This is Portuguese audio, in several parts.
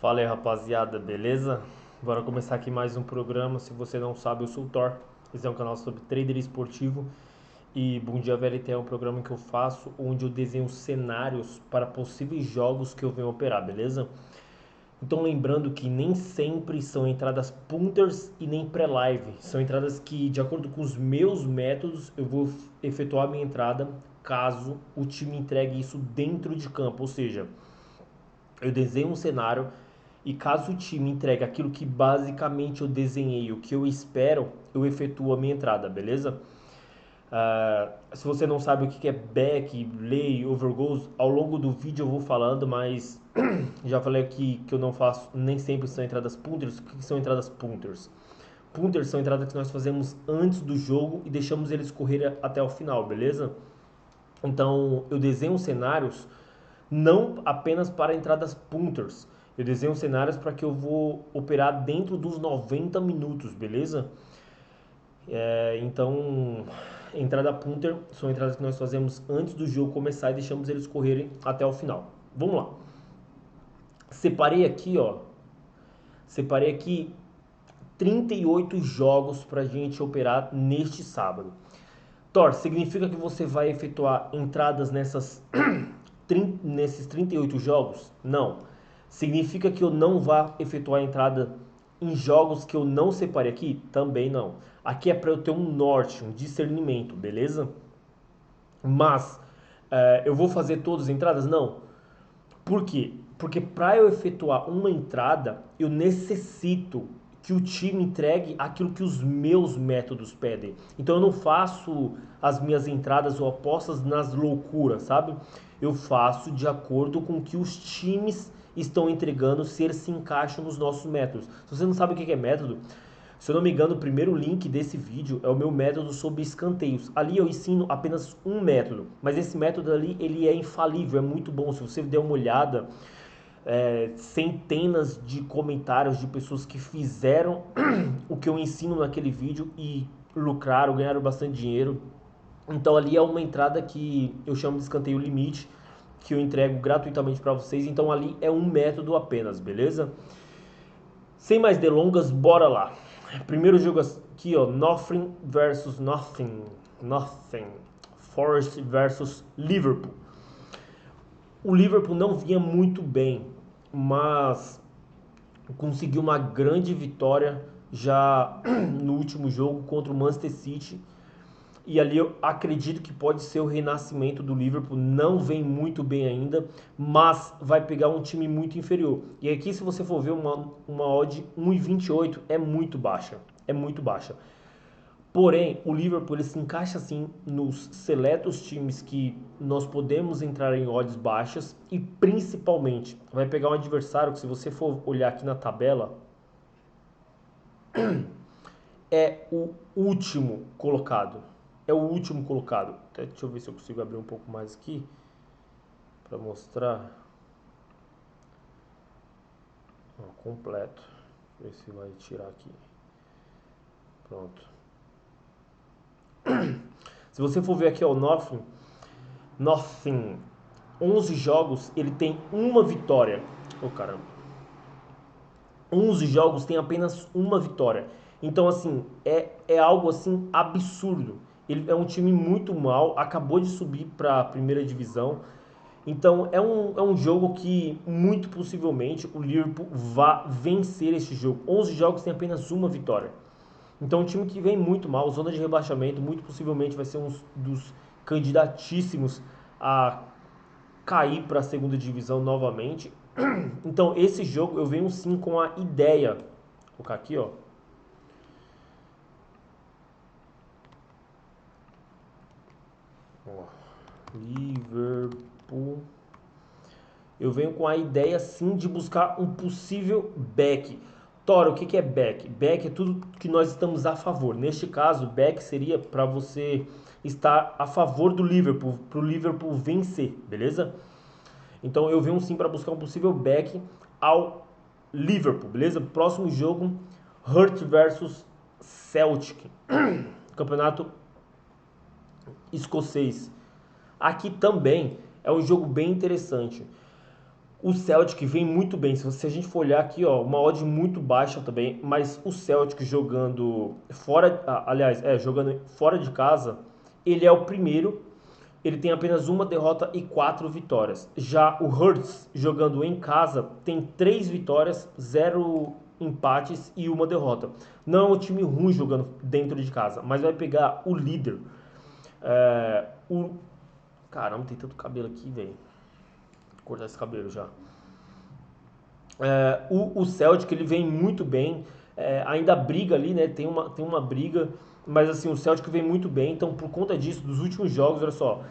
Fala aí, rapaziada, beleza? Bora começar aqui mais um programa. Se você não sabe, eu sou o Thor. Esse é um canal sobre trader esportivo. E Bom Dia VLT é um programa que eu faço onde eu desenho cenários para possíveis jogos que eu venho operar, beleza? Então lembrando que nem sempre são entradas punters e nem pré-live. São entradas que, de acordo com os meus métodos, eu vou efetuar a minha entrada caso o time entregue isso dentro de campo. Ou seja, eu desenho um cenário e caso o time entregue aquilo que basicamente eu desenhei, o que eu espero, eu efetuo a minha entrada, beleza? Se você não sabe o que é back, lay, overgoes, ao longo do vídeo eu vou falando, mas já falei aqui que eu não faço, nem sempre são entradas punters. O que são entradas punters? Punters são entradas que nós fazemos antes do jogo e deixamos eles correr até o final, beleza? Então eu desenho cenários não apenas para entradas punters. Eu desenho cenários para que eu vou operar dentro dos 90 minutos, beleza? Então, entrada punter são entradas que nós fazemos antes do jogo começar e deixamos eles correrem até o final. Vamos lá. Separei aqui, ó. Separei aqui 38 jogos para a gente operar neste sábado. Thor, significa que você vai efetuar entradas nesses 38 jogos? Não. Significa que eu não vá efetuar entrada em jogos que eu não separei aqui? Também não. Aqui é para eu ter um norte, um discernimento, beleza? Mas eu vou fazer todas as entradas? Não. Por quê? Porque para eu efetuar uma entrada, eu necessito que o time entregue aquilo que os meus métodos pedem. Então eu não faço as minhas entradas ou apostas nas loucuras, sabe? Eu faço de acordo com o que os times estão entregando, se eles se encaixam nos nossos métodos. Se você não sabe o que é método, se eu não me engano, o primeiro link desse vídeo é o meu método sobre escanteios. Ali eu ensino apenas um método, mas esse método ali ele é infalível, é muito bom. Se você der uma olhada, centenas de comentários de pessoas que fizeram o que eu ensino naquele vídeo e lucraram, ganharam bastante dinheiro. Então ali é uma entrada que eu chamo de escanteio limite, que eu entrego gratuitamente para vocês. Então ali é um método apenas, beleza? Sem mais delongas, bora lá. Primeiro jogo aqui, ó, Nothing versus Nothing. Nothing. Forest versus Liverpool. O Liverpool não vinha muito bem, mas conseguiu uma grande vitória já no último jogo contra o Manchester City. E ali eu acredito que pode ser o renascimento do Liverpool. Não vem muito bem ainda, mas vai pegar um time muito inferior. E aqui, se você for ver uma odd 1,28, é muito baixa. É muito baixa. Porém, o Liverpool ele se encaixa assim nos seletos times que nós podemos entrar em odds baixas e principalmente vai pegar um adversário que, se você for olhar aqui na tabela, é o último colocado. É o último colocado. Deixa eu ver se eu consigo abrir um pouco mais aqui para mostrar. Completo. Ver se vai tirar aqui. Pronto. Se você for ver aqui, ó, o Nothing, 11 jogos, ele tem uma vitória. Oh, caramba. 11 jogos tem apenas uma vitória. Então, assim, é algo assim absurdo. Ele é um time muito mal, acabou de subir para a primeira divisão. Então, é um jogo que muito possivelmente o Liverpool vai vencer este jogo. 11 jogos tem apenas uma vitória. Então, um time que vem muito mal, zona de rebaixamento, muito possivelmente vai ser um dos candidatíssimos a cair para a segunda divisão novamente. Então, esse jogo eu venho sim com a ideia. Vou colocar aqui, ó. Liverpool. Eu venho com a ideia sim de buscar um possível back. Toro, o que é back? Back é tudo que nós estamos a favor. Neste caso, back seria para você estar a favor do Liverpool, para o Liverpool vencer, beleza? Então eu venho sim para buscar um possível back ao Liverpool, beleza? Próximo jogo, Hurt versus Celtic, campeonato escocês. Aqui também é um jogo bem interessante. O Celtic vem muito bem. Se a gente for olhar aqui, ó, uma odd muito baixa também, mas o Celtic jogando fora, aliás, jogando fora de casa, ele é o primeiro. Ele tem apenas uma derrota e 4 vitórias. Já o Hurts jogando em casa tem 3 vitórias, 0 empates e uma derrota. Não é um time ruim jogando dentro de casa, mas vai pegar o líder. É, o Caramba, tem tanto cabelo aqui, velho. Vou cortar esse cabelo já. O Celtic ele vem muito bem, ainda briga ali, né? Tem uma briga, mas assim, o Celtic vem muito bem, então por conta disso, dos últimos jogos, olha só,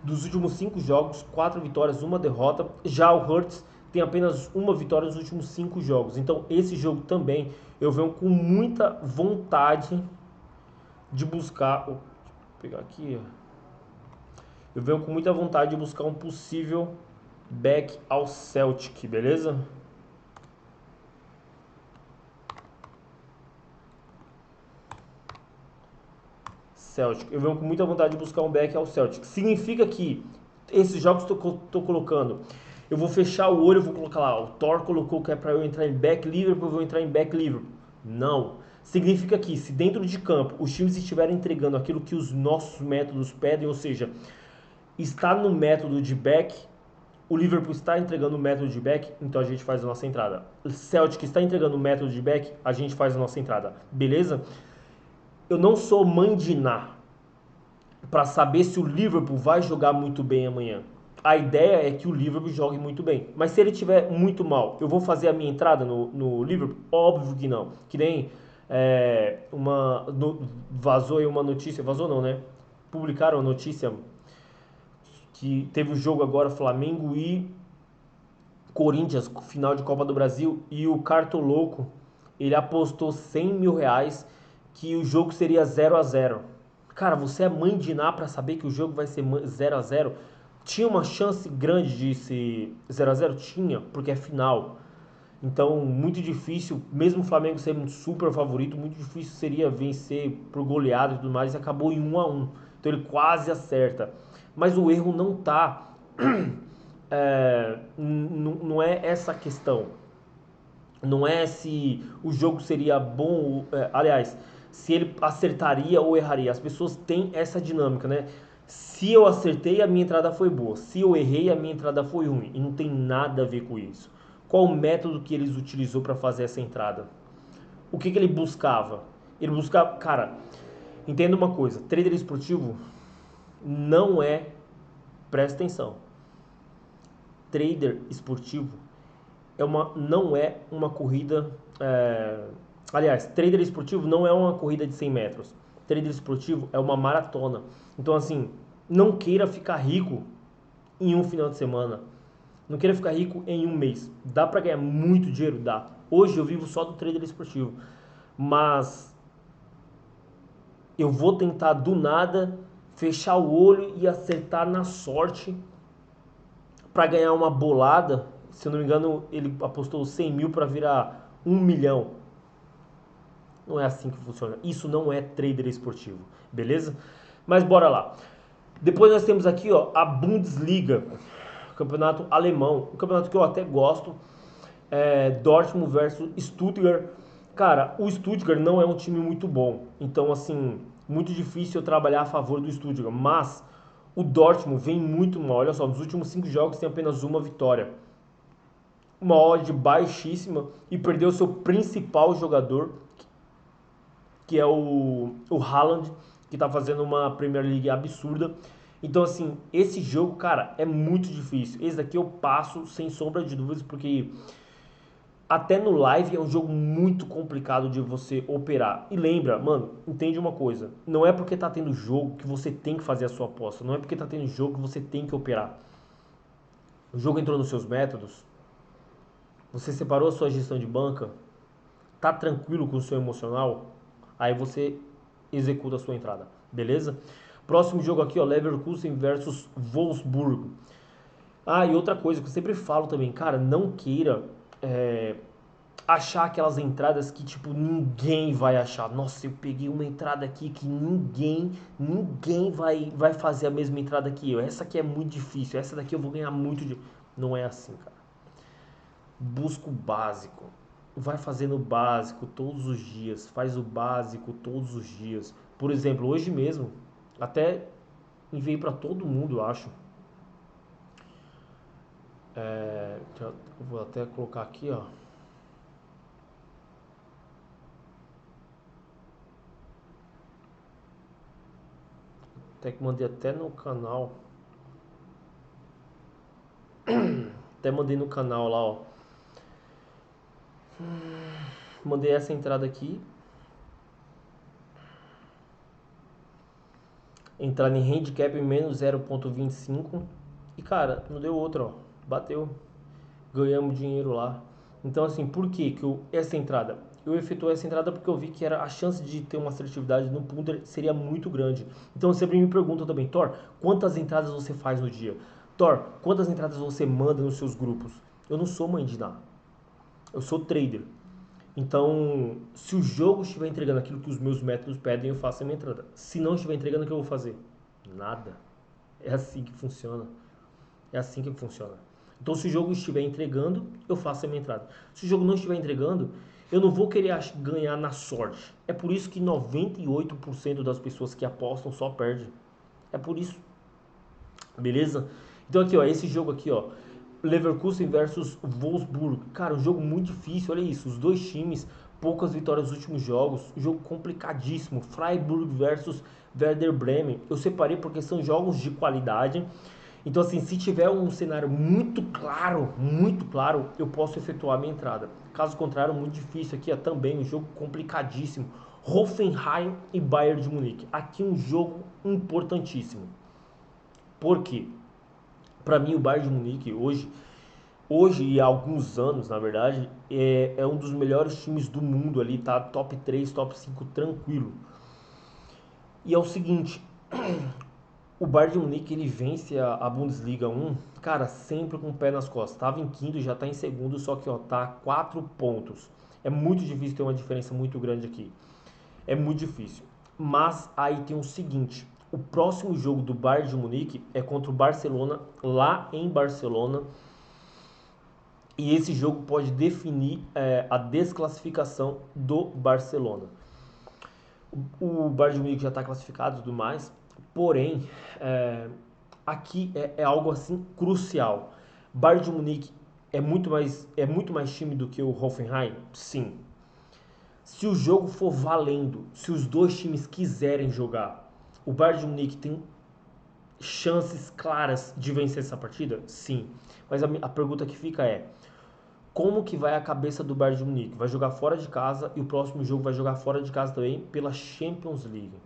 dos últimos 5 jogos, 4 vitórias, uma derrota. Já o Hurts tem apenas uma vitória nos últimos 5 jogos. Então esse jogo também eu venho com muita vontade de buscar. Deixa eu pegar aqui. Eu venho com muita vontade de buscar um possível back ao Celtic, beleza? Celtic. Eu venho com muita vontade de buscar um back ao Celtic. Significa que esses jogos que eu tô colocando, eu vou fechar o olho, eu vou colocar lá, o Thor colocou que é para eu entrar em back Liverpool, eu vou entrar em back Liverpool. Não. Significa que se dentro de campo os times estiverem entregando aquilo que os nossos métodos pedem, ou seja, está no método de back, o Liverpool está entregando o método de back, então a gente faz a nossa entrada. O Celtic está entregando o método de back, a gente faz a nossa entrada. Beleza? Eu não sou mãe de Ná para saber se o Liverpool vai jogar muito bem amanhã. A ideia é que o Liverpool jogue muito bem. Mas se ele tiver muito mal, eu vou fazer a minha entrada no Liverpool? Óbvio que não. Que nem vazou aí uma notícia, vazou não, né? Publicaram a notícia que teve o jogo agora, Flamengo e Corinthians, final de Copa do Brasil, e o Cartolouco, ele apostou 100 mil reais que o jogo seria 0-0. Cara, você é mãe de Ná pra saber que o jogo vai ser 0-0? Tinha uma chance grande de ser 0-0? Tinha, porque é final. Então, muito difícil, mesmo o Flamengo sendo um super favorito, muito difícil seria vencer por goleada e tudo mais, e acabou em 1-1. Então ele quase acerta. Mas o erro não tá. Não é essa a questão. Não é se o jogo seria bom, aliás, se ele acertaria ou erraria. As pessoas têm essa dinâmica, né? Se eu acertei, a minha entrada foi boa. Se eu errei, a minha entrada foi ruim. E não tem nada a ver com isso. Qual o método que eles utilizou para fazer essa entrada? O que ele buscava? Ele buscava, cara, entenda uma coisa, trader esportivo não é, presta atenção, trader esportivo não é uma corrida. Aliás, trader esportivo não é uma corrida de 100 metros. Trader esportivo é uma maratona. Então, assim, não queira ficar rico em um final de semana. Não queira ficar rico em um mês. Dá para ganhar muito dinheiro? Dá. Hoje eu vivo só do trader esportivo. Mas eu vou tentar do nada fechar o olho e acertar na sorte para ganhar uma bolada. Se eu não me engano, ele apostou 100 mil para virar 1 milhão. Não é assim que funciona. Isso não é trader esportivo, beleza? Mas bora lá. Depois nós temos aqui, ó, a Bundesliga, campeonato alemão, um campeonato que eu até gosto. Dortmund versus Stuttgart. Cara, o Stuttgart não é um time muito bom. Então, assim, muito difícil eu trabalhar a favor do Stuttgart. Mas o Dortmund vem muito mal. Olha só, nos últimos 5 jogos tem apenas uma vitória. Uma odd baixíssima e perdeu seu principal jogador, que é o Haaland, que tá fazendo uma Premier League absurda. Então, assim, esse jogo, cara, é muito difícil. Esse daqui eu passo sem sombra de dúvidas, porque até no live é um jogo muito complicado de você operar. E lembra, mano, entende uma coisa. Não é porque tá tendo jogo que você tem que fazer a sua aposta. Não é porque tá tendo jogo que você tem que operar. O jogo entrou nos seus métodos. Você separou a sua gestão de banca. Tá tranquilo com o seu emocional. Aí você executa a sua entrada. Beleza? Próximo jogo aqui, ó. Leverkusen versus Wolfsburg. Ah, e outra coisa que eu sempre falo também. Cara, não queira achar aquelas entradas que, tipo, ninguém vai achar. Nossa, eu peguei uma entrada aqui que ninguém vai fazer a mesma entrada que eu. Essa aqui é muito difícil. Essa daqui eu vou ganhar muito de... Não é assim, cara. Busca o básico. Vai fazendo o básico todos os dias. Faz o básico todos os dias. Por exemplo, hoje mesmo, até enviei para todo mundo, eu acho. Eu vou até colocar aqui, ó. Até que mandei até no canal. Até mandei no canal lá, ó. Mandei essa entrada aqui. Entrar em handicap menos 0,25. E cara, não deu outra, ó. Bateu. Ganhamos dinheiro lá. Então assim, por que essa entrada? Eu efetuei essa entrada porque eu vi que a chance de ter uma seletividade no punter seria muito grande. Então sempre me perguntam também, Thor, quantas entradas você faz no dia? Thor, quantas entradas você manda nos seus grupos? Eu não sou mãe de nada. Eu sou trader. Então, se o jogo estiver entregando aquilo que os meus métodos pedem, eu faço a minha entrada. Se não estiver entregando, o que eu vou fazer? Nada. É assim que funciona. É assim que funciona. Então, se o jogo estiver entregando, eu faço a minha entrada. Se o jogo não estiver entregando, eu não vou querer ganhar na sorte. É por isso que 98% das pessoas que apostam só perdem. É por isso. Beleza? Então aqui, ó, esse jogo aqui, ó, Leverkusen versus Wolfsburg. Cara, um jogo muito difícil, olha isso. Os dois times, poucas vitórias nos últimos jogos. Um jogo complicadíssimo. Freiburg versus Werder Bremen. Eu separei porque são jogos de qualidade. Então, assim, se tiver um cenário muito claro, eu posso efetuar a minha entrada. Caso contrário, muito difícil. Aqui, ó, também um jogo complicadíssimo. Hoffenheim e Bayern de Munique. Aqui um jogo importantíssimo. Por quê? Para mim, o Bayern de Munique hoje e há alguns anos, na verdade, é um dos melhores times do mundo ali, tá? Top 3, top 5 tranquilo. E é o seguinte, o Bayern de Munique ele vence a Bundesliga 1, cara, sempre com o pé nas costas. Tava em quinto, já tá em segundo, só que ó, tá a 4 pontos. É muito difícil ter uma diferença muito grande aqui. É muito difícil. Mas aí tem o seguinte, o próximo jogo do Bayern de Munique é contra o Barcelona, lá em Barcelona. E esse jogo pode definir a desclassificação do Barcelona. O Bayern de Munique já está classificado e tudo mais, porém, aqui é algo assim crucial. Bayern de Munique é muito mais time do que o Hoffenheim? Sim. Se o jogo for valendo, se os dois times quiserem jogar, o Bayern de Munique tem chances claras de vencer essa partida? Sim. Mas a pergunta que fica é: como que vai a cabeça do Bayern de Munique? Vai jogar fora de casa e o próximo jogo vai jogar fora de casa também pela Champions League.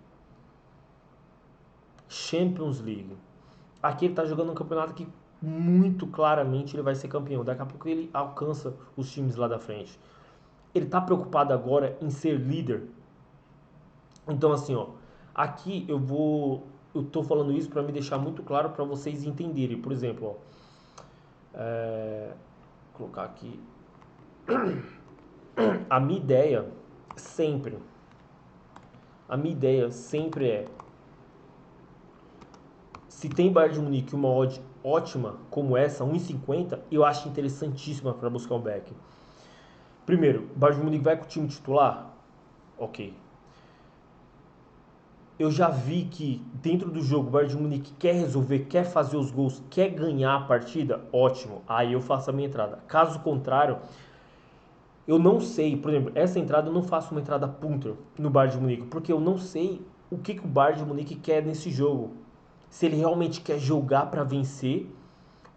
Champions League. Aqui ele está jogando um campeonato que muito claramente ele vai ser campeão. Daqui a pouco ele alcança os times lá da frente. Ele está preocupado agora em ser líder. Então assim, ó, aqui eu tô falando isso para me deixar muito claro para vocês entenderem. Por exemplo, ó, vou colocar aqui a minha ideia sempre, a minha ideia sempre é, se tem Bayern de Munique uma odd ótima como essa, 1,50, eu acho interessantíssima para buscar um back. Primeiro, Bayern de Munique vai com o time titular? Ok. Eu já vi que dentro do jogo o Bayern de Munique quer resolver, quer fazer os gols, quer ganhar a partida? Ótimo. Aí eu faço a minha entrada. Caso contrário, eu não sei, por exemplo, essa entrada eu não faço uma entrada punter no Bayern de Munique, porque eu não sei o que o Bayern de Munique quer nesse jogo. Se ele realmente quer jogar para vencer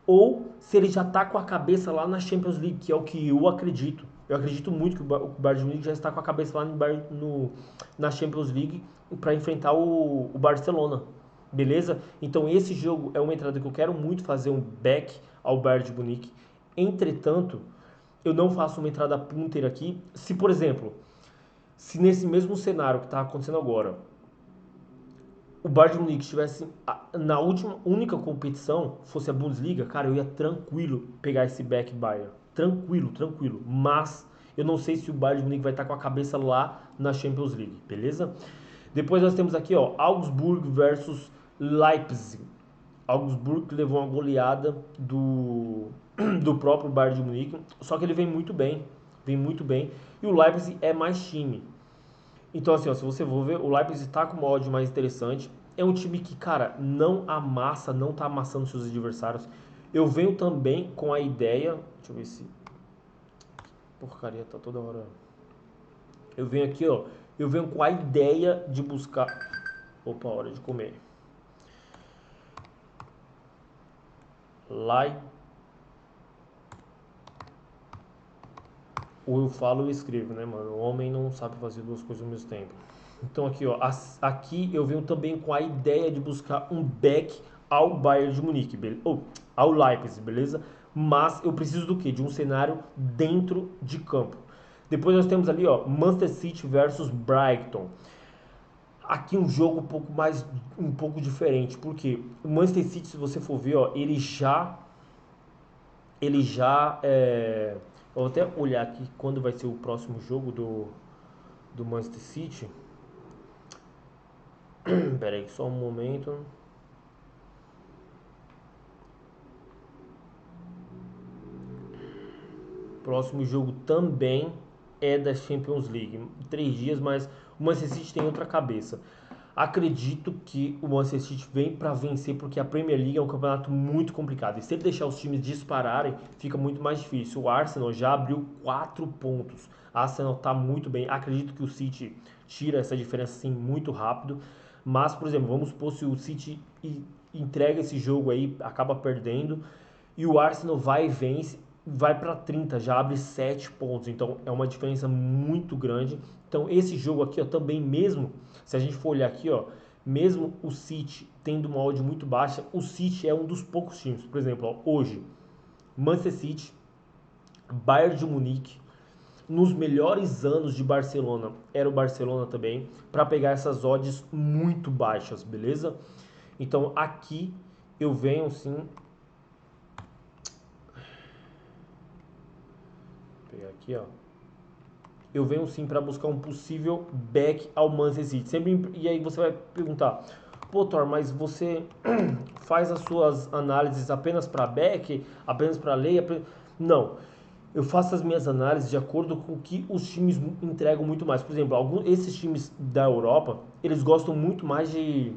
ou se ele já está com a cabeça lá na Champions League, que é o que eu acredito. Eu acredito muito que o Bayern de Munique já está com a cabeça lá na Champions League para enfrentar o Barcelona. Beleza? Então esse jogo é uma entrada que eu quero muito fazer um back ao Bayern de Munique. Entretanto, eu não faço uma entrada punter aqui. Se, por exemplo, se nesse mesmo cenário que está acontecendo agora, o Bayern de Munique estivesse na única competição, fosse a Bundesliga, cara, eu ia tranquilo pegar esse back Bayern. Tranquilo, tranquilo. Mas eu não sei se o Bayern de Munique vai estar com a cabeça lá na Champions League, beleza? Depois nós temos aqui, ó, Augsburg versus Leipzig. Augsburg levou uma goleada do próprio Bayern de Munique, só que ele vem muito bem, e o Leipzig é mais time. Então assim, ó, se você for ver, o Leipzig tá com uma odd mais interessante, é um time que, cara, não amassa, não tá amassando seus adversários. Eu venho também com a ideia, deixa eu ver se porcaria tá toda hora. Eu venho aqui, ó, eu venho com a ideia de buscar, opa, hora de comer. Like. Ou eu falo ou eu escrevo, né, mano? O homem não sabe fazer duas coisas ao mesmo tempo. Então aqui, ó, aqui eu venho também com a ideia de buscar um back ao Bayern de Munique, ou ao Leipzig, beleza? Mas eu preciso do quê? De um cenário dentro de campo. Depois nós temos ali, ó, Manchester City versus Brighton. Aqui um jogo um pouco diferente, porque o Manchester City, se você for ver, ó, eu vou até olhar aqui quando vai ser o próximo jogo do Manchester City. Pera aí, só um momento. Próximo jogo também é da Champions League. 3 dias, mas o Manchester City tem outra cabeça. Acredito que o Manchester City vem para vencer porque a Premier League é um campeonato muito complicado. E se ele deixar os times dispararem, fica muito mais difícil. O Arsenal já abriu 4 pontos. O Arsenal está muito bem. Acredito que o City tira essa diferença assim muito rápido. Mas, por exemplo, vamos supor se o City entrega esse jogo aí, acaba perdendo, e o Arsenal vai e vence, vai para 30, já abre 7 pontos. Então é uma diferença muito grande. Então esse jogo aqui, ó, também mesmo, se a gente for olhar aqui, ó, mesmo o City tendo uma odd muito baixa, o City é um dos poucos times. Por exemplo, ó, hoje, Manchester City, Bayern de Munique, nos melhores anos de Barcelona, era o Barcelona também, para pegar essas odds muito baixas, beleza? Então aqui eu venho sim. Vou pegar aqui, ó. Eu venho sim para buscar um possível back ao Manchester City. Sempre, e aí você vai perguntar, pô, Thor, mas você faz as suas análises apenas para back, apenas para lei? Não. Eu faço as minhas análises de acordo com o que os times entregam muito mais. Por exemplo, esses times da Europa, eles gostam muito mais de...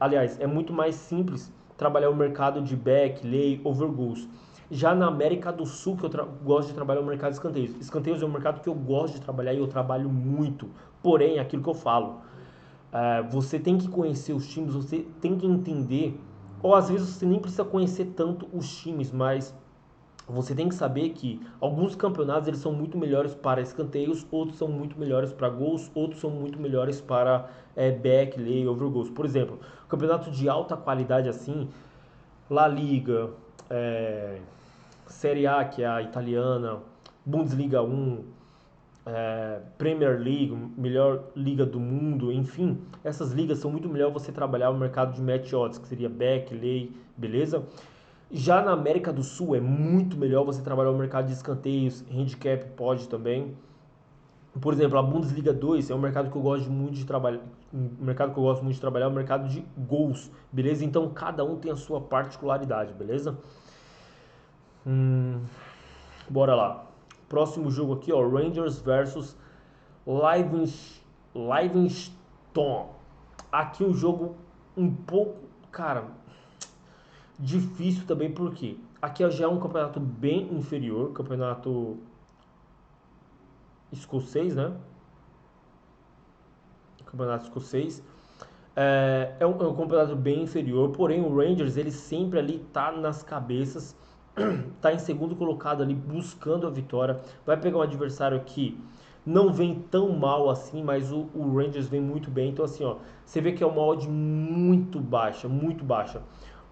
aliás, é muito mais simples trabalhar o mercado de back, lay, over goals. Já na América do Sul, que eu gosto de trabalhar o mercado de escanteios. Escanteios é um mercado que eu gosto de trabalhar e eu trabalho muito. Porém, é aquilo que eu falo, você tem que conhecer os times, você tem que entender, ou às vezes você nem precisa conhecer tanto os times, mas você tem que saber que alguns campeonatos eles são muito melhores para escanteios, outros são muito melhores para gols, outros são muito melhores para back, lay, over goals. Por exemplo, campeonato de alta qualidade assim, La Liga, Série A, que é a italiana, Bundesliga 1, Premier League, melhor liga do mundo, enfim, essas ligas são muito melhor você trabalhar o mercado de match odds, que seria back, lay, beleza? Já na América do Sul é muito melhor você trabalhar o mercado de escanteios, handicap pode também. Por exemplo, a Bundesliga 2 é um mercado que eu gosto muito de trabalhar, é o mercado de gols, beleza? Então cada um tem a sua particularidade, beleza? Bora lá. Próximo jogo aqui, ó, Rangers versus Livingston. Aqui o jogo um pouco, cara, difícil também porque aqui já é um campeonato bem inferior, campeonato escocês, né? Campeonato escocês. É um campeonato bem inferior, porém o Rangers ele sempre ali tá nas cabeças, tá em segundo colocado ali buscando a vitória. Vai pegar um adversário que não vem tão mal assim, mas o Rangers vem muito bem. Então assim, ó, você vê que é uma odd muito baixa, muito baixa.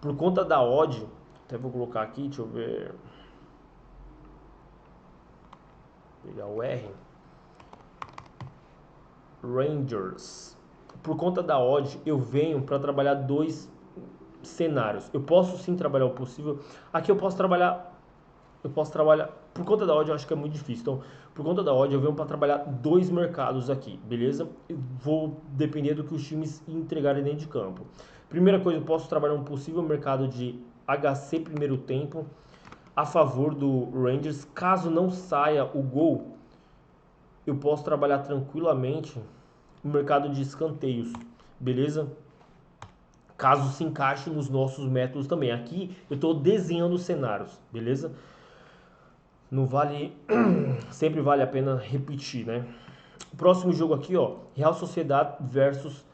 Por conta da odd, até vou colocar aqui, deixa eu ver. Pegar o R. Rangers. Por conta da odd, eu venho para trabalhar dois cenários. Eu posso sim trabalhar o possível. Aqui eu posso trabalhar. Por conta da odd, eu acho que é muito difícil. Então, por conta da odd, eu venho para trabalhar dois mercados aqui, beleza? Eu vou depender do que os times entregarem dentro de campo. Primeira coisa, eu posso trabalhar um possível mercado de HC primeiro tempo. a favor do Rangers. Caso não saia o gol, eu posso trabalhar tranquilamente no mercado de escanteios, beleza? Caso se encaixe nos nossos métodos também. Aqui eu estou desenhando cenários, beleza? Não vale, sempre vale a pena repetir, né? O próximo jogo aqui, ó, Real Sociedade versus,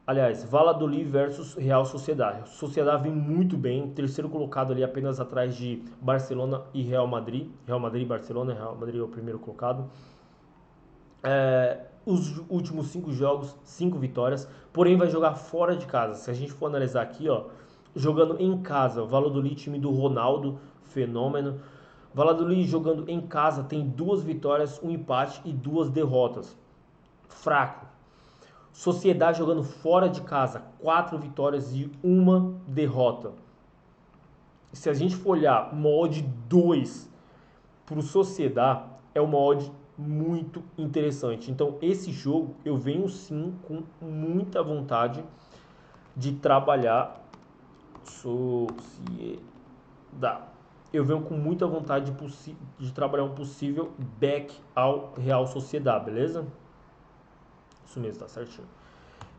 aliás, Valladolid versus Real Sociedade. Sociedade vem muito bem, terceiro colocado ali apenas atrás de Barcelona e Real Madrid. Real Madrid e Barcelona, Real Madrid é o primeiro colocado. Os últimos 5 jogos, 5 vitórias, porém vai jogar fora de casa. Se a gente for analisar aqui, ó, jogando em casa, o Valladolid, time do Ronaldo, fenômeno. Valladolid jogando em casa tem 2 vitórias, 1 empate e 2 derrotas. Fraco. Sociedade jogando fora de casa, 4 vitórias e 1 derrota. Se a gente for olhar uma odd 2 para o Sociedade, é uma odd muito interessante. Então esse jogo eu venho sim com muita vontade de trabalhar Sociedade. Eu venho com muita vontade de trabalhar um possível back ao Real Sociedade, beleza? Isso mesmo, tá certinho.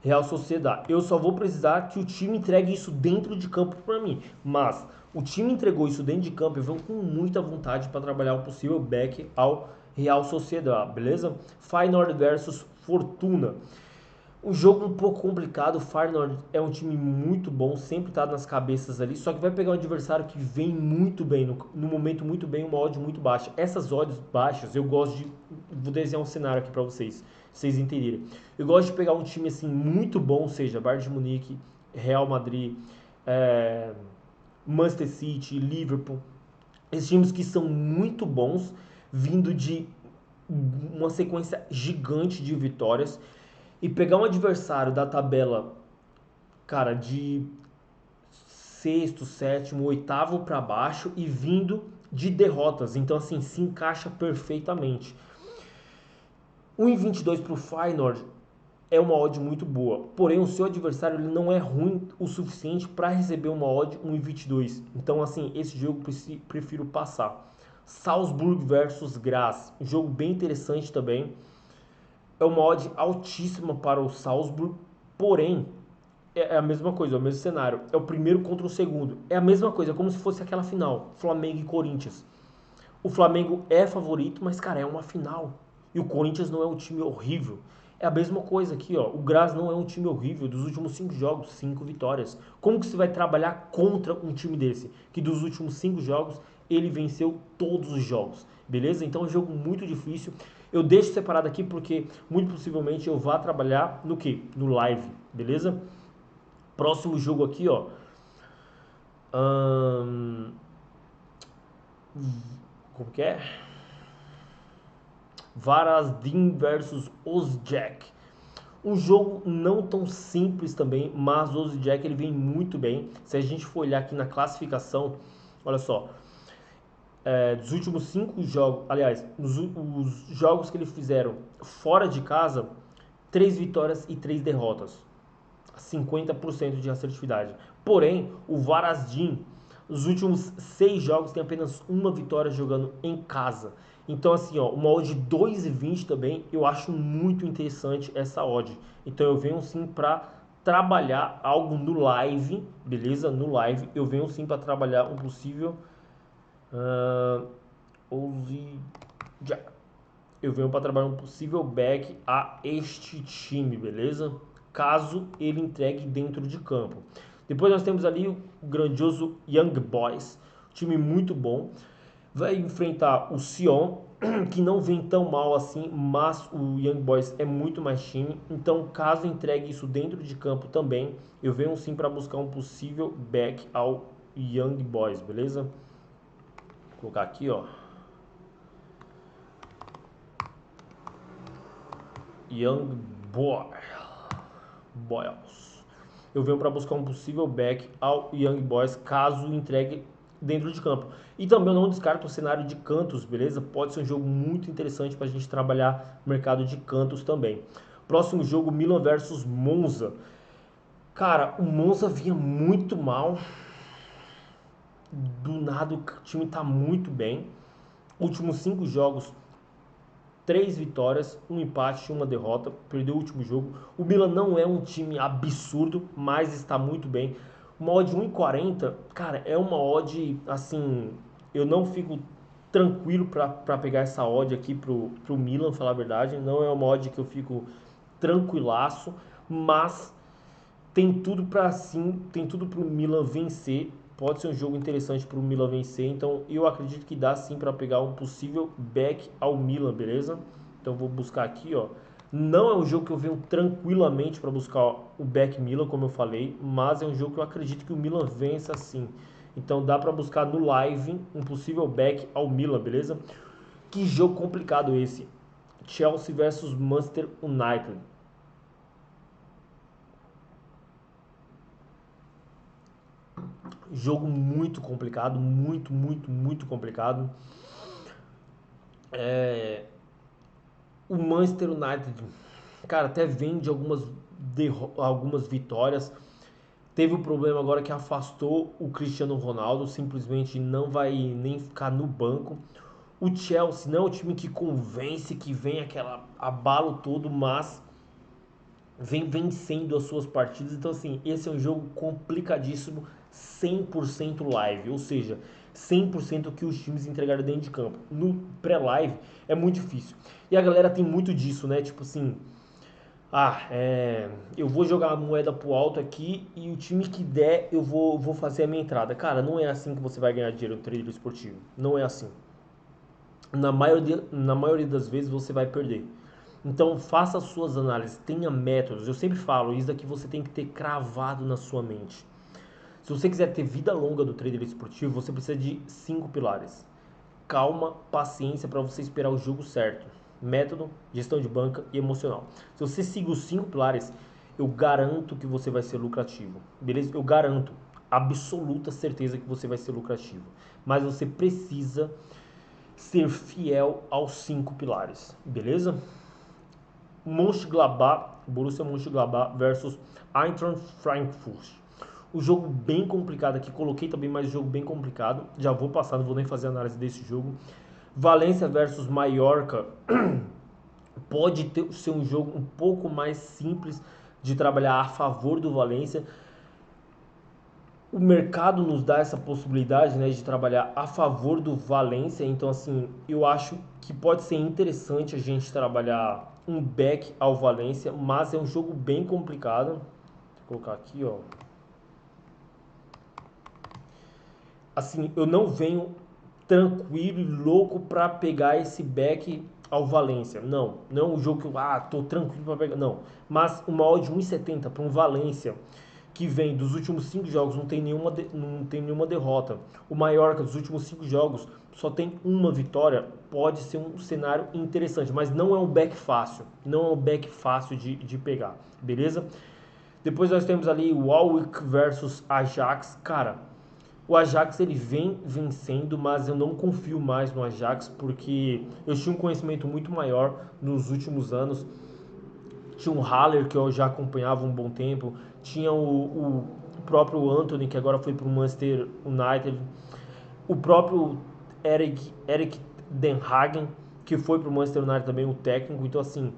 Real Sociedade. Eu só vou precisar que o time entregue isso dentro de campo para mim. Mas o time entregou isso dentro de campo, eu venho com muita vontade para trabalhar um possível back ao Real Sociedade, beleza? Feyenoord versus Fortuna. Um jogo um pouco complicado, o Feyenoord é um time muito bom, sempre tá nas cabeças ali, só que vai pegar um adversário que vem muito bem, no momento muito bem, uma odd muito baixa. Essas odds baixas, eu gosto de... Vou desenhar um cenário aqui pra vocês entenderem. Eu gosto de pegar um time assim muito bom, seja Bayern de Munique, Real Madrid, Manchester City, Liverpool. Esses times que são muito bons, vindo de uma sequência gigante de vitórias, e pegar um adversário da tabela, cara, de sexto, sétimo, oitavo para baixo e vindo de derrotas. Então, assim, se encaixa perfeitamente. 1,22 para o Feyenoord é uma odd muito boa. Porém, o seu adversário ele não é ruim o suficiente para receber uma odd 1,22. Então, assim, esse jogo prefiro passar. Salzburg versus Graz. Um jogo bem interessante também. É uma odd altíssima para o Salzburg, porém, é a mesma coisa, é o mesmo cenário. É o primeiro contra o segundo. É a mesma coisa, é como se fosse aquela final, Flamengo e Corinthians. O Flamengo é favorito, mas, cara, é uma final. E o Corinthians não é um time horrível. É a mesma coisa aqui, ó. O Graz não é um time horrível. Dos últimos 5 jogos, 5 vitórias. Como que você vai trabalhar contra um time desse? Que dos últimos 5 jogos, ele venceu todos os jogos. Beleza? Então é um jogo muito difícil. Eu deixo separado aqui porque muito possivelmente eu vá trabalhar no que? No live. Beleza? Próximo jogo aqui, ó. Como que é? Varazdin versus Osijek. Um jogo não tão simples também, mas o Osijek ele vem muito bem. Se a gente for olhar aqui na classificação, olha só. Dos últimos 5 jogos, aliás, os jogos que eles fizeram fora de casa, 3 vitórias e 3 derrotas. 50% de assertividade. Porém, o Varazdin, nos últimos 6 jogos, tem apenas uma vitória jogando em casa. Então, assim, ó, uma odd 2,20 também, eu acho muito interessante essa odd. Então, eu venho sim para trabalhar algo no live, beleza? No live, eu venho sim para trabalhar um possível... eu venho para trabalhar um possível back a este time, beleza? Caso ele entregue dentro de campo. Depois nós temos ali o grandioso Young Boys, time muito bom. Vai enfrentar o Sion, que não vem tão mal assim, mas o Young Boys é muito mais time. Então, caso entregue isso dentro de campo também, eu venho sim para buscar um possível back ao Young Boys, beleza? Vou colocar aqui, ó. Young Boys. Eu venho para buscar um possível back ao Young Boys caso entregue dentro de campo. E também eu não descarto o cenário de cantos, beleza? Pode ser um jogo muito interessante para a gente trabalhar o mercado de cantos também. Próximo jogo, Milan versus Monza. Cara, o Monza vinha muito mal. do nada o time tá muito bem. Últimos 5 jogos, 3 vitórias, um empate e uma derrota. Perdeu o último jogo. O Milan não é um time absurdo, mas está muito bem. Uma odd 1,40, cara, é uma odd, assim, eu não fico tranquilo para pegar essa odd aqui pro Milan, falar a verdade. Não é uma odd que eu fico tranquilaço, mas tem tudo para sim, tem tudo para o Milan vencer. Pode ser um jogo interessante para o Milan vencer. Então eu acredito que dá sim para pegar um possível back ao Milan, beleza? Então vou buscar aqui, ó. Não é um jogo que eu venho tranquilamente para buscar o back Milan, como eu falei, mas é um jogo que eu acredito que o Milan vença sim. Então dá para buscar no live um possível back ao Milan, beleza? Que jogo complicado esse. Chelsea versus Manchester United. Jogo muito complicado, muito complicado. O Manchester United, cara, até vem de algumas vitórias. Teve o problema agora que afastou o Cristiano Ronaldo, simplesmente não vai nem ficar no banco. O Chelsea não é o time que convence, que vem aquela abalo todo, mas vem vencendo as suas partidas. Então, assim, esse é um jogo complicadíssimo, 100% live, ou seja, 100% que os times entregaram dentro de campo. No pré-live é muito difícil. E a galera tem muito disso, né? Tipo assim, eu vou jogar a moeda pro alto aqui e o time que der eu vou fazer a minha entrada. Cara, não é assim que você vai ganhar dinheiro no trader esportivo. Não é assim. Na maioria das vezes você vai perder. Então faça as suas análises, tenha métodos. Eu sempre falo, isso daqui você tem que ter cravado na sua mente. Se você quiser ter vida longa do trader esportivo, você precisa de 5 pilares. Calma, paciência para você esperar o jogo certo. Método, gestão de banca e emocional. Se você seguir os 5 pilares, eu garanto que você vai ser lucrativo. Beleza? Eu garanto, absoluta certeza que você vai ser lucrativo. Mas você precisa ser fiel aos 5 pilares. Beleza? Mönchengladbach, Borussia Mönchengladbach versus Eintracht Frankfurt. O jogo bem complicado aqui, coloquei também mais um jogo bem complicado. Já vou passar, não vou nem fazer análise desse jogo. Valência versus Mallorca pode ser um jogo um pouco mais simples de trabalhar a favor do Valência. O mercado nos dá essa possibilidade, né, de trabalhar a favor do Valência. Então, assim, eu acho que pode ser interessante a gente trabalhar um back ao Valência, mas é um jogo bem complicado. Vou colocar aqui, ó. Assim, eu não venho tranquilo e louco para pegar esse back ao Valência. Não é um jogo que eu tô tranquilo para pegar, não. Mas uma odd de 1,70 para um Valência que vem dos últimos 5 jogos, não tem nenhuma derrota. O Mallorca dos últimos 5 jogos só tem uma vitória, pode ser um cenário interessante, mas não é um back fácil, não é um back fácil de pegar, beleza? Depois nós temos ali o Warwick versus Ajax, cara, o Ajax ele vem vencendo, mas eu não confio mais no Ajax porque eu tinha um conhecimento muito maior nos últimos anos. Tinha um Haller que eu já acompanhava um bom tempo, tinha o próprio Anthony que agora foi para o Manchester United, o próprio Eric Den Hagen que foi para o Manchester United também, o técnico. Então assim,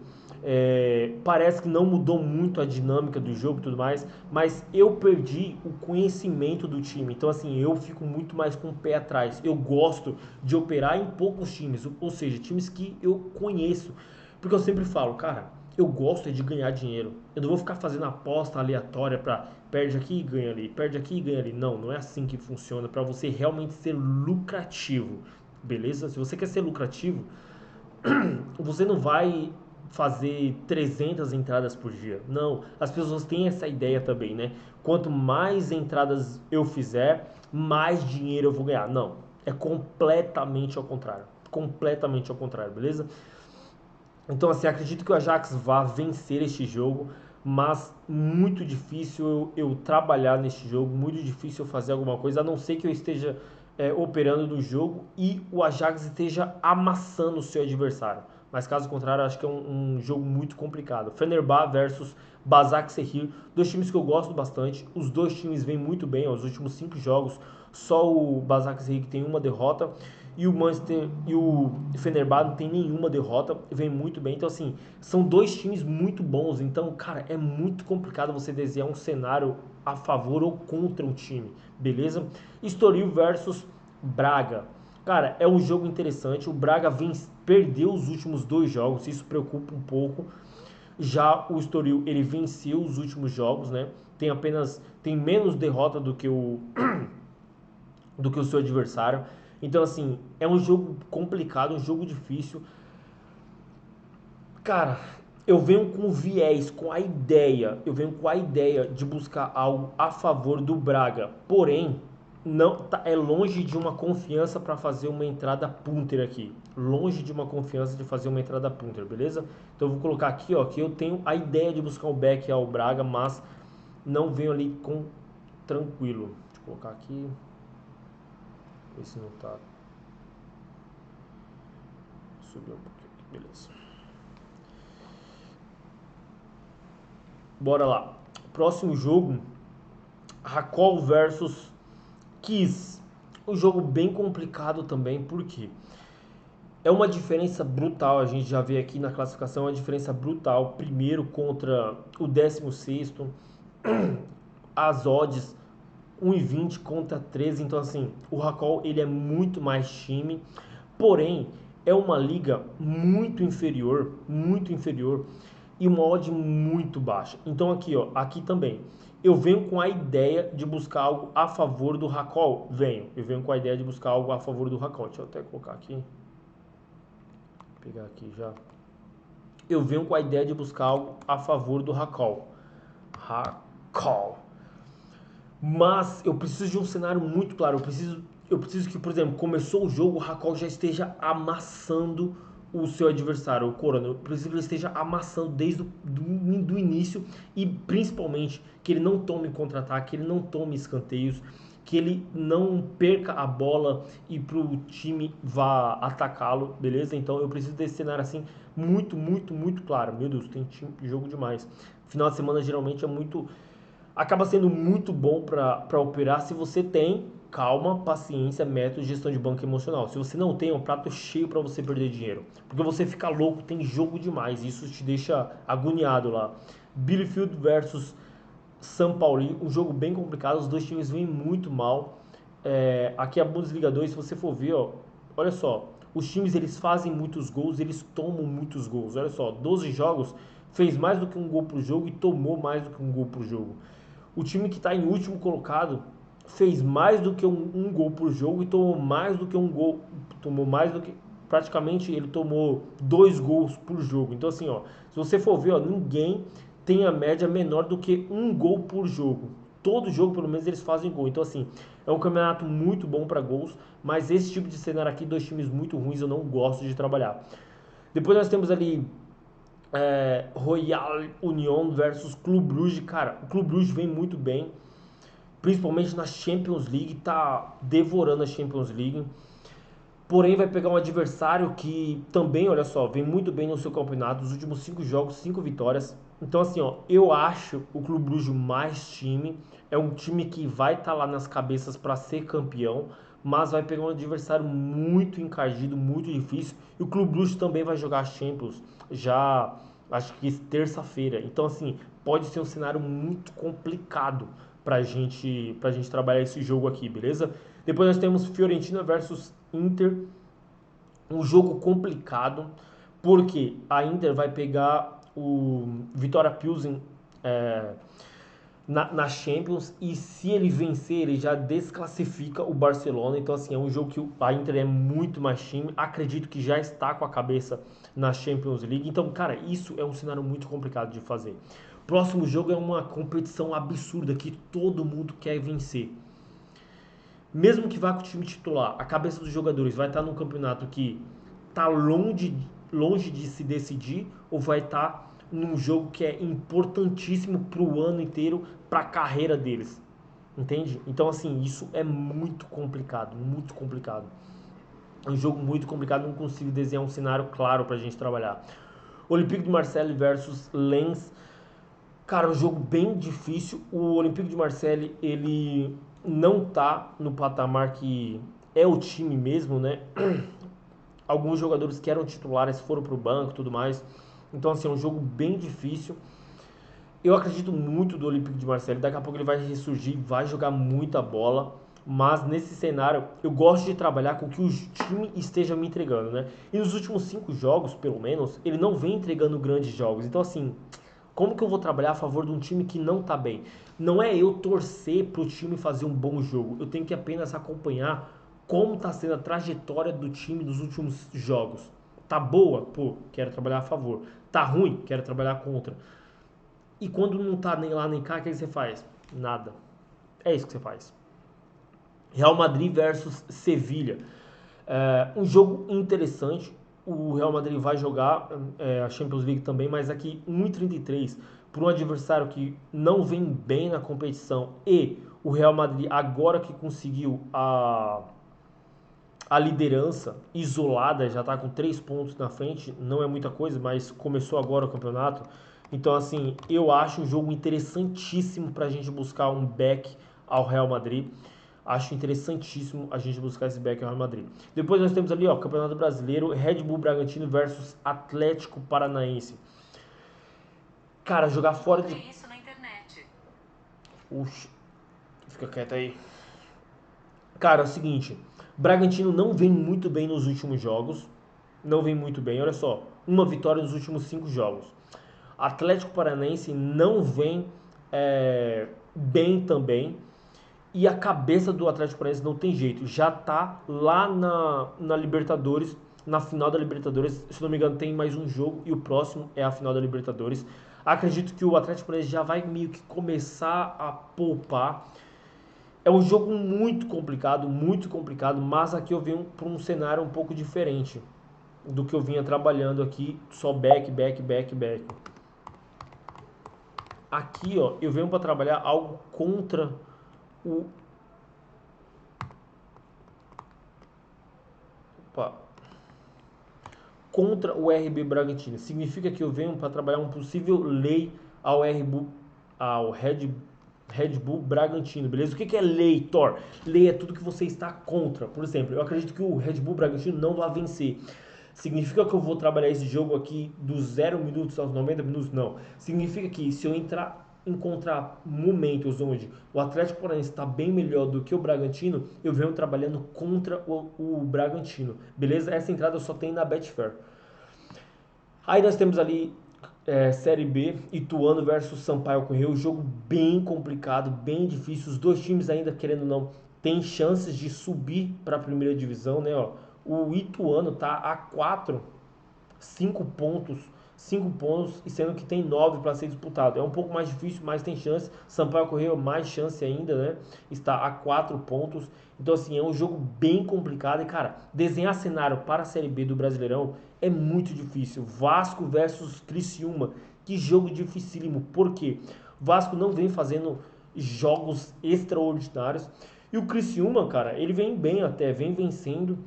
parece que não mudou muito a dinâmica do jogo e tudo mais, mas eu perdi o conhecimento do time. Então assim, eu fico muito mais com o pé atrás. Eu gosto de operar em poucos times, ou seja, times que eu conheço. Porque eu sempre falo, cara, eu gosto de ganhar dinheiro. Eu não vou ficar fazendo aposta aleatória para perde aqui e ganha ali, perde aqui e ganha ali. Não, não é assim que funciona para você realmente ser lucrativo. Beleza? Se você quer ser lucrativo, você não vai fazer 300 entradas por dia. Não, as pessoas têm essa ideia também, né? Quanto mais entradas eu fizer, mais dinheiro eu vou ganhar. Não, é completamente ao contrário. Completamente ao contrário, beleza? Então, assim, acredito que o Ajax vá vencer este jogo, mas muito difícil eu trabalhar neste jogo, muito difícil eu fazer alguma coisa, a não ser que eu esteja operando no jogo e o Ajax esteja amassando o seu adversário. Mas caso contrário, acho que é um jogo muito complicado. Fenerbahçe versus Basaksehir, dois times que eu gosto bastante. Os dois times vêm muito bem, ó, os últimos 5 jogos, Só o Başakşehir que tem uma derrota e o Manchester e o Fenerbahçe não tem nenhuma derrota, vem muito bem. Então assim, são dois times muito bons. Então, cara, é muito complicado você desenhar um cenário a favor ou contra um time, beleza? Estoril versus Braga. Cara, é um jogo interessante. O Braga perdeu os últimos dois jogos, isso preocupa um pouco. Já o Estoril, ele venceu os últimos jogos, né? Tem menos derrota do que o seu adversário. Então, assim, é um jogo complicado, um jogo difícil. Cara, eu venho com viés, eu venho com a ideia de buscar algo a favor do Braga. Porém, não é longe de uma confiança para fazer uma entrada punter aqui. Longe de uma confiança de fazer uma entrada punter, beleza? Então eu vou colocar aqui, ó, que eu tenho a ideia de buscar um back ao Braga, mas não venho ali com tranquilo. Deixa eu colocar aqui. Ver se não tá. Subiu um pouquinho aqui, beleza. Bora lá. Próximo jogo, Rakol versus Kiss. Um jogo bem complicado também, porque é uma diferença brutal. A gente já vê aqui na classificação uma diferença brutal. Primeiro contra o 16º, as odds 1,20 contra 13. Então assim, o Rakol ele é muito mais time, porém é uma liga muito inferior e uma odd muito baixa. Então aqui, ó, aqui também eu venho com a ideia de buscar algo a favor do Rakol. Eu venho com a ideia de buscar algo a favor do Rakol. Deixa eu até colocar aqui. Vou pegar aqui já. Eu venho com a ideia de buscar algo a favor do Rakol. Mas eu preciso de um cenário muito claro. Eu preciso que, por exemplo, começou o jogo, o Rakol já esteja amassando o seu adversário, o Corona. Eu preciso que ele esteja amassando desde do início e principalmente que ele não tome contra-ataque, que ele não tome escanteios, que ele não perca a bola e pro time vá atacá-lo, beleza? Então eu preciso desse cenário assim muito claro. Meu Deus, tem jogo demais. Final de semana geralmente acaba sendo muito bom para operar se você tem calma, paciência, método, gestão de banco emocional. Se você não tem, é um prato cheio para você perder dinheiro. Porque você fica louco, tem jogo demais, isso te deixa agoniado lá. Bielefeld versus São Paulo, um jogo bem complicado, os dois times vêm muito mal. Aqui a Bundesliga 2, se você for ver, ó, olha só, os times eles fazem muitos gols, eles tomam muitos gols. Olha só, 12 jogos, fez mais do que um gol por jogo e tomou mais do que um gol por jogo. O time que está em último colocado fez mais do que um gol por jogo e tomou mais do que um gol. Tomou mais do que. Praticamente ele tomou 2 gols por jogo. Então, assim, ó, se você for ver, ó, ninguém tem a média menor do que um gol por jogo. Todo jogo, pelo menos, eles fazem gol. Então, assim, é um campeonato muito bom para gols. Mas esse tipo de cenário aqui, dois times muito ruins, eu não gosto de trabalhar. Depois nós temos ali Royal Union versus Clube Brugge. Cara, o Clube Brugge vem muito bem, principalmente na Champions League, tá devorando a Champions League. Porém, vai pegar um adversário que também, olha só, vem muito bem no seu campeonato. Os últimos 5 jogos, 5 vitórias. Então, assim, ó, eu acho o Clube Brugge mais time. É um time que vai estar lá nas cabeças para ser campeão, mas vai pegar um adversário muito encardido, muito difícil. E o Clube Brugge também vai jogar Champions já, acho que terça-feira. Então, assim, pode ser um cenário muito complicado pra gente trabalhar esse jogo aqui, beleza? Depois nós temos Fiorentina versus Inter, um jogo complicado, porque a Inter vai pegar o Vitória Pilsen na Champions, e se ele vencer, ele já desclassifica o Barcelona. Então, assim, é um jogo que a Inter é muito mais time, acredito que já está com a cabeça na Champions League. Então, cara, isso é um cenário muito complicado de fazer. Próximo jogo é uma competição absurda que todo mundo quer vencer. Mesmo que vá com o time titular, a cabeça dos jogadores vai estar num campeonato que está longe de se decidir, ou vai estar num jogo que é importantíssimo para o ano inteiro, para a carreira deles. Entende? Então, assim, isso é muito complicado, muito complicado. É um jogo muito complicado, não consigo desenhar um cenário claro para a gente trabalhar. Olympique de Marseille versus Lens. Cara, um jogo bem difícil. O Olympique de Marseille, ele não tá no patamar que é o time mesmo, né? Alguns jogadores que eram titulares foram pro banco e tudo mais. Então, assim, é um jogo bem difícil. Eu acredito muito do Olympique de Marseille. Daqui a pouco ele vai ressurgir, vai jogar muita bola. Mas nesse cenário, eu gosto de trabalhar com o que o time esteja me entregando, né? E nos últimos 5 jogos, pelo menos, ele não vem entregando grandes jogos. Então, assim, como que eu vou trabalhar a favor de um time que não tá bem? Não é eu torcer pro time fazer um bom jogo. Eu tenho que apenas acompanhar como tá sendo a trajetória do time nos últimos jogos. Tá boa? Pô, quero trabalhar a favor. Tá ruim? Quero trabalhar contra. E quando não tá nem lá nem cá, o que você faz? Nada. É isso que você faz. Real Madrid versus Sevilha. Um jogo interessante. O Real Madrid vai jogar a Champions League também, mas aqui 1,33 para um adversário que não vem bem na competição e o Real Madrid agora que conseguiu a liderança isolada, já está com 3 pontos na frente, não é muita coisa, mas começou agora o campeonato. Então, assim, eu acho um jogo interessantíssimo para a gente buscar um back ao Real Madrid. Acho interessantíssimo a gente buscar esse back ao Real Madrid. Depois nós temos ali, ó, Campeonato Brasileiro, Red Bull Bragantino versus Atlético Paranaense. Cara, jogar fora de... isso na internet. Uxa, fica quieto aí. Cara, é o seguinte, Bragantino não vem muito bem nos últimos jogos. Não vem muito bem, olha só. Uma vitória nos últimos 5 jogos. Atlético Paranaense não vem bem também. E a cabeça do Atlético Paranaense não tem jeito. Já tá lá na Libertadores, na final da Libertadores. Se não me engano, tem mais um jogo e o próximo é a final da Libertadores. Acredito que o Atlético Paranaense já vai meio que começar a poupar. É um jogo muito complicado, mas aqui eu venho para um cenário um pouco diferente do que eu vinha trabalhando aqui, só back. Aqui, ó, eu venho para trabalhar algo contra o... Opa. Contra o RB Bragantino. Significa que eu venho para trabalhar um possível lei ao Red Bull Bragantino, beleza? O que é lei, Thor? Lei é tudo que você está contra. Por exemplo, eu acredito que o Red Bull Bragantino não vai vencer. Significa que eu vou trabalhar esse jogo aqui dos 0 minutos aos 90 minutos? Não. Significa que se eu encontrar momentos onde o Atlético Paranaense está bem melhor do que o Bragantino, eu venho trabalhando contra o Bragantino, beleza? Essa entrada só tem na Betfair. Aí nós temos ali Série B, Ituano versus Sampaio Corrêa, um jogo bem complicado, bem difícil. Os dois times ainda, querendo ou não, têm chances de subir para a primeira divisão, né? Ó. O Ituano tá a 5 pontos, 5 pontos, e sendo que tem 9 para ser disputado. É um pouco mais difícil, mas tem chance. Sampaio Corrêa mais chance ainda, né? Está a 4 pontos. Então, assim, é um jogo bem complicado. E, cara, desenhar cenário para a Série B do Brasileirão é muito difícil. Vasco versus Criciúma. Que jogo dificílimo. Por quê? Vasco não vem fazendo jogos extraordinários. E o Criciúma, cara, ele vem bem até, vem vencendo.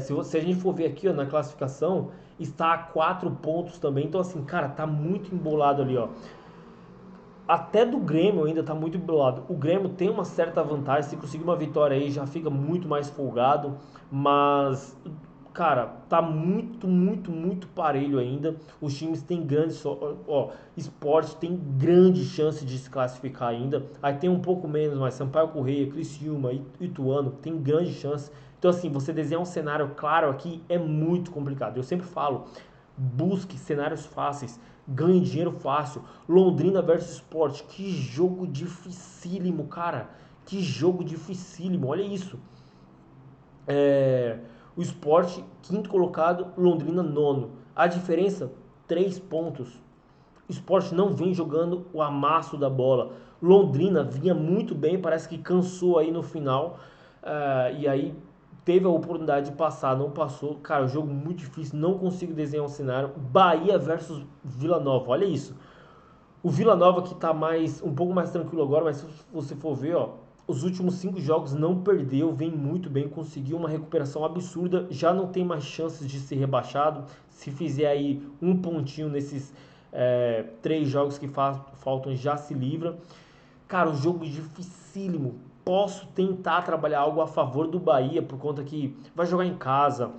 Se a gente for ver aqui, ó, na classificação, está a 4 pontos também. Então, assim, cara, tá muito embolado ali, ó. Até do Grêmio ainda tá muito embolado. O Grêmio tem uma certa vantagem. Se conseguir uma vitória aí, já fica muito mais folgado. Mas, cara, tá muito parelho ainda. Os times têm grandes... Ó, Sport tem grande chance de se classificar ainda. Aí tem um pouco menos, mas Sampaio Corrêa, Criciúma, Ituano tem grande chance. Então, assim, você desenhar um cenário claro aqui é muito complicado. Eu sempre falo, busque cenários fáceis, ganhe dinheiro fácil. Londrina versus Sport, que jogo dificílimo, cara. Que jogo dificílimo, olha isso. O Sport, quinto colocado, Londrina, nono. A diferença, 3 pontos. O Sport não vem jogando o amasso da bola. Londrina vinha muito bem, parece que cansou aí no final. E aí teve a oportunidade de passar, não passou. Cara, jogo muito difícil, não consigo desenhar um cenário. Bahia versus Vila Nova, olha isso. O Vila Nova que tá um pouco mais tranquilo agora, mas se você for ver, ó, os últimos 5 jogos não perdeu, vem muito bem, conseguiu uma recuperação absurda, já não tem mais chances de ser rebaixado. Se fizer aí um pontinho nesses 3 jogos que faltam, já se livra. Cara, um jogo dificílimo. Posso tentar trabalhar algo a favor do Bahia, por conta que vai jogar em casa,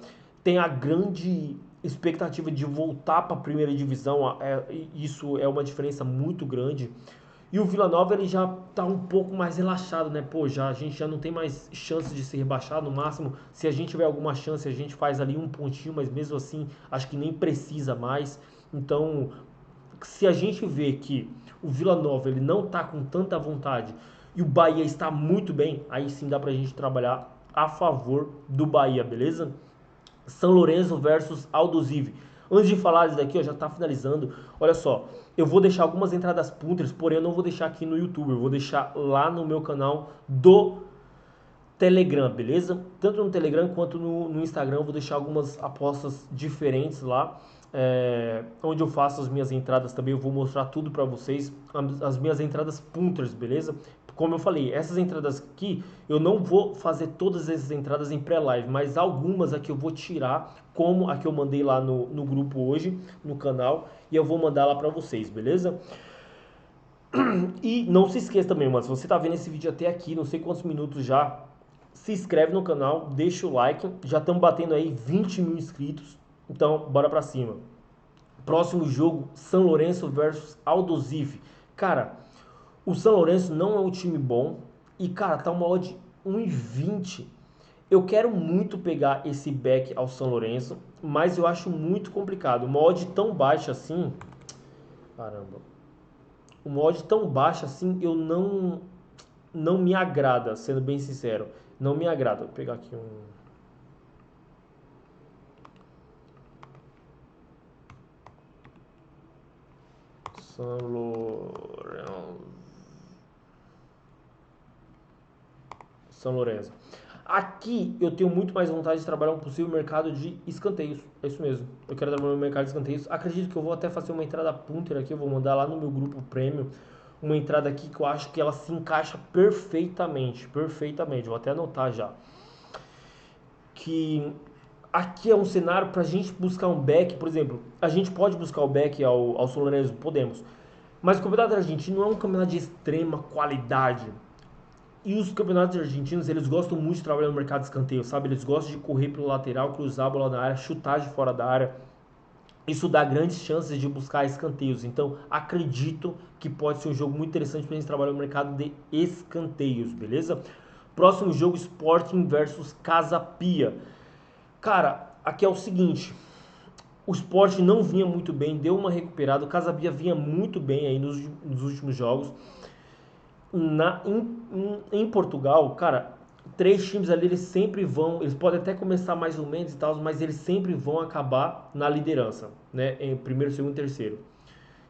tem a grande expectativa de voltar para a primeira divisão, isso é uma diferença muito grande. E o Vila Nova ele já tá um pouco mais relaxado, né? Pô, a gente já não tem mais chance de ser rebaixado. No máximo, se a gente tiver alguma chance, a gente faz ali um pontinho, mas mesmo assim, acho que nem precisa mais. Então, se a gente vê que o Vila Nova ele não tá com tanta vontade e o Bahia está muito bem, aí sim dá pra gente trabalhar a favor do Bahia, beleza? São Lourenço versus Aldosivi. Antes de falar isso daqui, ó, já tá finalizando. Olha só, eu vou deixar algumas entradas punters, porém eu não vou deixar aqui no YouTube, eu vou deixar lá no meu canal do Telegram, beleza? Tanto no Telegram quanto no Instagram eu vou deixar algumas apostas diferentes lá, onde eu faço as minhas entradas também, eu vou mostrar tudo para vocês, as minhas entradas punters, beleza? Como eu falei, essas entradas aqui, eu não vou fazer todas essas entradas em pré-live, mas algumas aqui eu vou tirar, como a que eu mandei lá no grupo hoje, no canal, e eu vou mandar lá para vocês, beleza? E não se esqueça também, mano, se você tá vendo esse vídeo até aqui, não sei quantos minutos já, se inscreve no canal, deixa o like, já estamos batendo aí 20 mil inscritos, então bora pra cima. Próximo jogo, São Lourenço versus Aldosivi. Cara, o São Lourenço não é um time bom e, cara, tá uma odd 1,20. Eu quero muito pegar esse back ao São Lourenço, mas eu acho muito complicado. Uma odd tão baixa assim, caramba, uma odd tão baixa assim, eu não me agrada, sendo bem sincero. Não me agrada. Vou pegar aqui um. São Lourenço. São Lourenço. Aqui eu tenho muito mais vontade de trabalhar um possível mercado de escanteios. É isso mesmo. Eu quero trabalhar no mercado de escanteios. Acredito que eu vou até fazer uma entrada punter aqui. Eu vou mandar lá no meu grupo premium. Uma entrada aqui que eu acho que ela se encaixa perfeitamente. Perfeitamente. Vou até anotar já. Que aqui é um cenário para a gente buscar um back, por exemplo, a gente pode buscar o back ao São Lourenço, podemos, mas o campeonato argentino não é um campeonato de extrema qualidade. E os campeonatos argentinos, eles gostam muito de trabalhar no mercado de escanteio, sabe? Eles gostam de correr pelo lateral, cruzar a bola na área, chutar de fora da área. Isso dá grandes chances de buscar escanteios. Então, acredito que pode ser um jogo muito interessante para a gente trabalhar no mercado de escanteios, beleza? Próximo jogo, Sporting versus Casa Pia. Cara, aqui é o seguinte, o Sport não vinha muito bem, deu uma recuperada, o Casabia vinha muito bem aí nos últimos jogos. Em Portugal, cara, três times ali, eles sempre vão, eles podem até começar mais ou menos e tal, mas eles sempre vão acabar na liderança, né, em primeiro, segundo e terceiro.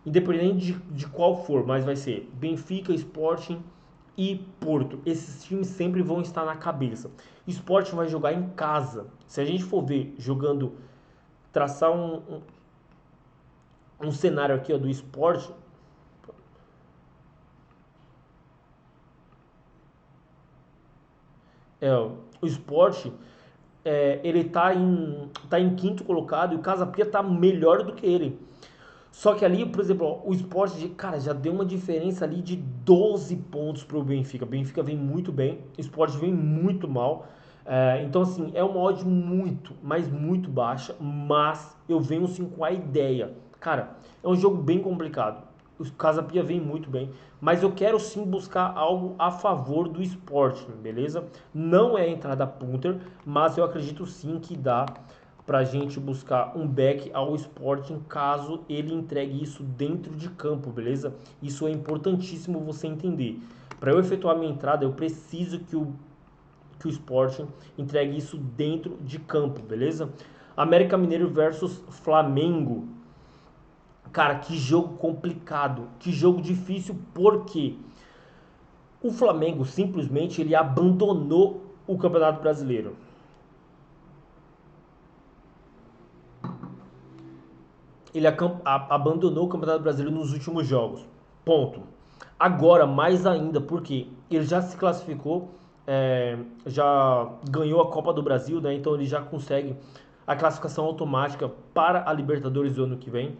Independente de qual for, mas vai ser Benfica, Sporting e Porto. Esses times sempre vão estar na cabeça. O Sporting vai jogar em casa. Se a gente for ver jogando, traçar um cenário aqui ó, do Sporting, o Sport ele tá em quinto colocado e o Casa Pia tá melhor do que ele. Só que ali, por exemplo, ó, o Sport, cara, já deu uma diferença ali de 12 pontos pro Benfica. O Benfica vem muito bem, o Sport vem muito mal. Então, assim, é uma odd muito, mas muito baixa. Mas eu venho sim com a ideia. Cara, é um jogo bem complicado. O Casa Pia vem muito bem. Mas eu quero sim buscar algo a favor do Sporting, beleza? Não é entrada punter, mas eu acredito sim que dá para a gente buscar um back ao Sporting caso ele entregue isso dentro de campo, beleza? Isso é importantíssimo você entender. Para eu efetuar minha entrada, eu preciso que o Sporting entregue isso dentro de campo, beleza? América Mineiro versus Flamengo. Cara, que jogo complicado, que jogo difícil, porque o Flamengo simplesmente ele abandonou o Campeonato Brasileiro. Ele abandonou o Campeonato Brasileiro nos últimos jogos. Ponto. Agora, mais ainda, porque ele já se classificou, já ganhou a Copa do Brasil, né? Então ele já consegue a classificação automática para a Libertadores do ano que vem.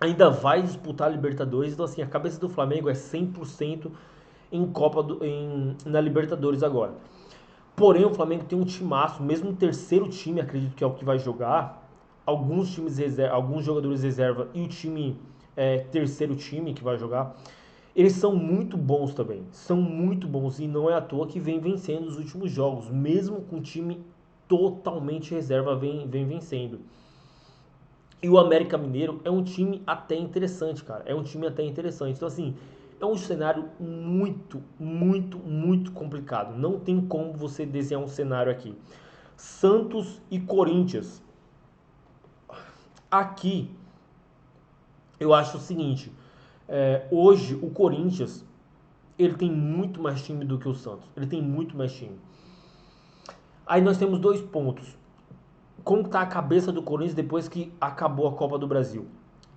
Ainda vai disputar a Libertadores, então assim, a cabeça do Flamengo é 100% na Libertadores agora. Porém, o Flamengo tem um timaço, mesmo o terceiro time, acredito que é o que vai jogar, alguns jogadores reserva e o time terceiro time que vai jogar, eles são muito bons também, são muito bons e não é à toa que vem vencendo os últimos jogos, mesmo com o time totalmente reserva vem vencendo. E o América Mineiro é um time até interessante, cara, é um time até interessante. Então assim, é um cenário muito, muito, muito complicado. Não tem como você desenhar um cenário aqui. Santos e Corinthians. Aqui, eu acho o seguinte. Hoje, o Corinthians, ele tem muito mais time do que o Santos. Ele tem muito mais time. Aí nós temos dois pontos. Como está a cabeça do Corinthians depois que acabou a Copa do Brasil?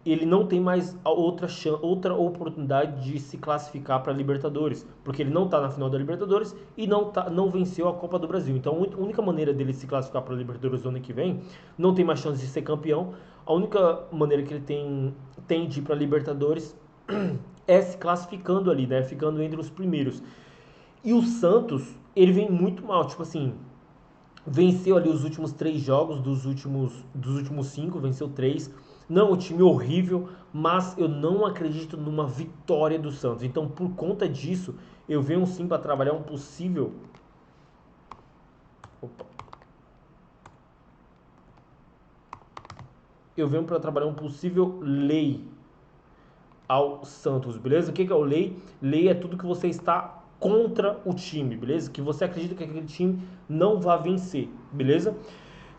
Ele não tem mais outra oportunidade de se classificar para a Libertadores, porque ele não está na final da Libertadores e não venceu a Copa do Brasil. Então a única maneira dele se classificar para a Libertadores no ano que vem, não tem mais chance de ser campeão. A única maneira que ele tem de ir para a Libertadores é se classificando ali, né? Ficando entre os primeiros. E o Santos, ele vem muito mal, tipo assim, venceu ali os últimos 3 jogos dos últimos 5, venceu 3. Não, um time horrível, mas eu não acredito numa vitória do Santos. Então, por conta disso, eu venho sim para trabalhar um possível. Eu venho para trabalhar um possível lei ao Santos, beleza? O que é o lei? Lei é tudo que você está contra o time, beleza? Que você acredita que aquele time não vai vencer, beleza?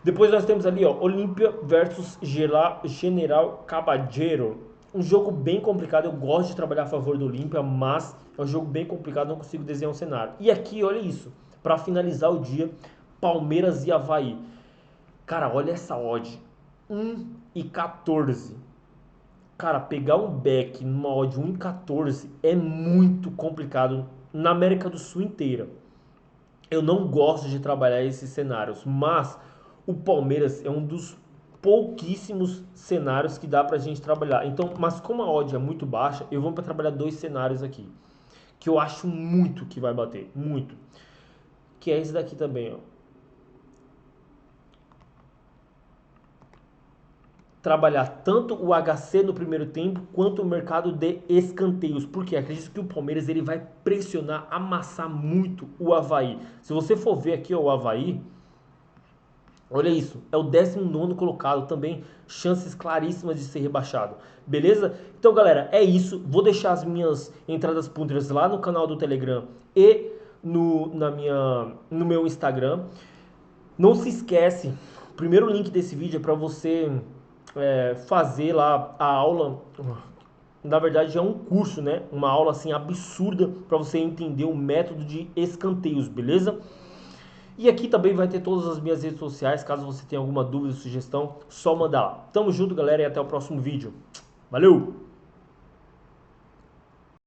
Depois nós temos ali, ó, Olímpia versus General Caballero. Um jogo bem complicado, eu gosto de trabalhar a favor do Olímpia, mas é um jogo bem complicado, não consigo desenhar um cenário. E aqui, olha isso, para finalizar o dia, Palmeiras e Avaí. Cara, olha essa odd, 1,14. Cara, pegar um back numa odd 1,14 é muito complicado na América do Sul inteira. Eu não gosto de trabalhar esses cenários, mas o Palmeiras é um dos pouquíssimos cenários que dá pra gente trabalhar. Então, mas como a odd é muito baixa, eu vou para trabalhar 2 cenários aqui, que eu acho muito que vai bater, muito. Que é esse daqui também, ó. Trabalhar tanto o HC no primeiro tempo quanto o mercado de escanteios. Porque acredito que o Palmeiras ele vai pressionar, amassar muito o Avaí. Se você for ver aqui ó, o Avaí, olha isso, é o 19º colocado, também chances claríssimas de ser rebaixado, beleza? Então galera, é isso, vou deixar as minhas entradas punteras lá no canal do Telegram e no meu Instagram. Não se esquece, o primeiro link desse vídeo é para você fazer lá a aula, na verdade é um curso, né? Uma aula assim absurda para você entender o método de escanteios, beleza? E aqui também vai ter todas as minhas redes sociais, caso você tenha alguma dúvida ou sugestão, só mandar lá. Tamo junto, galera, e até o próximo vídeo. Valeu!